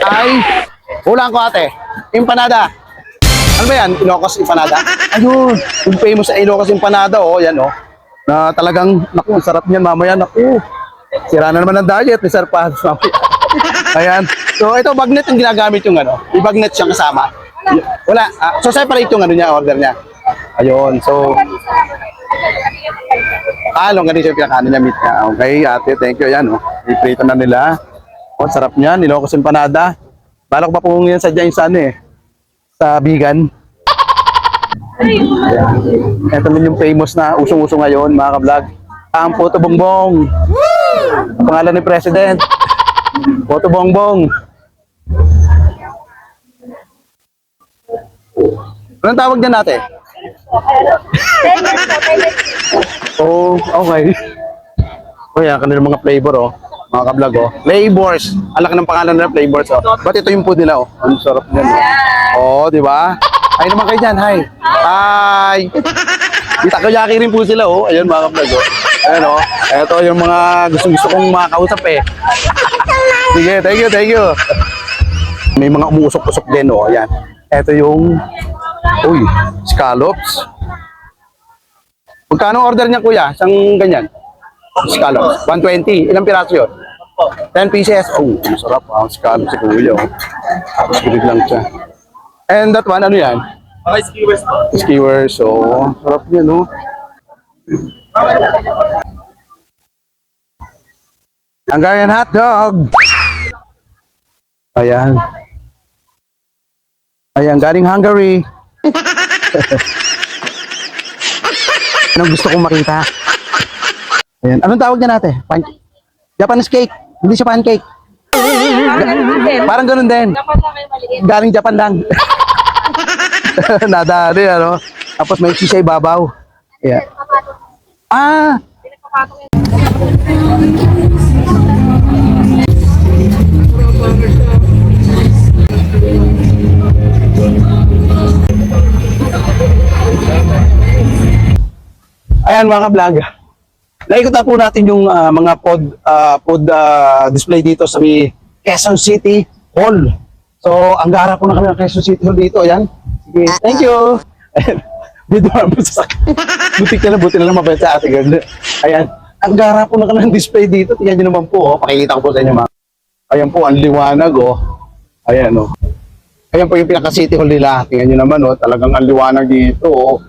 ay, ulang ko ate, empanada. Ano ba yan? Ilocos empanada? Ayun, yung famous sa Ilocos empanada, oh, yan, oh. Na talagang, naku, ang sarap niyan mamaya, naku. Sira na naman ang diet, ni Sir Paz. Ayan. So, ito, bagnet yung ginagamit yung ano. I-bagnet siyang kasama. Wala. So, separate yung ano niya, order niya. Ayun. So, longganisa yung pinakaano niya, meat niya. Okay, ate, thank you. Ayan, oh. I-prito na nila. Oh, sarap niyan. Ilocos empanada. Balak pa po yan sa dyan sa ano eh. Sa vegan. Ayan. Ito naman yung famous na usong-usong ngayon, mga ka-vlog. Ang Puto Bongbong. Ang pangalan ni President. Puto Bongbong. Anong tawag dyan natin? Oh, okay. O yan, kanilang mga flavor, oh. Mga ka-vlog, oh. Flavors. Alak ng pangalan nila, flavors, oh. Ba't ito yung food nila, oh. Ang sarap nila, oh. Oh, di ba? Ay naman kayo dyan, hi. Hi. Itakoyaki rin po sila, oh. Ayun, mga ka-vlog, oh. Ayan, oh. Ito yung mga gusto kong makakausap, eh. Sige, thank you. May mga umuusok-usok din, oh. Ayan. Ito yung, uy, scallops. Magkano order niya, kuya? Isang ganyan? Scallops. 120. Ilang piraso yun? 10 pieces. Oh, masarap. Ang scallops si kuya, oh. Tapos bilig lang siya. And that one, ano yan? Skewers po. Skewers, oh. Sarap yan, oh. Hungarian hotdog. Ayan. Ayan, galing Hungary. Anong gusto kong makita? Ayan. Anong tawag niya natin? Japanese cake. Hindi siya pancake. Parang ganun din. Galing Japan lang. Nadali, ano? Tapos may cheese sa ibabaw. Yeah. Ah! Ayan, mga ka-vlog. Naikot na po natin yung mga pod display dito sa Quezon City Hall. So, ang gara po na kami ng Quezon City Hall dito. Ayan. Sige, thank you. Dito naman po sa buti na lang mabait sa ate girl. Ayan. Ang gara po na kami ng display dito. Tingnan nyo naman po. Oh. Pakikita ko po sa inyo, mga. Ayan po, ang liwanag. Oh. Ayan, oh. Ayan po yung pinaka-City Hall nila. Tingnan nyo naman, oh. Talagang ang liwanag dito. Oh.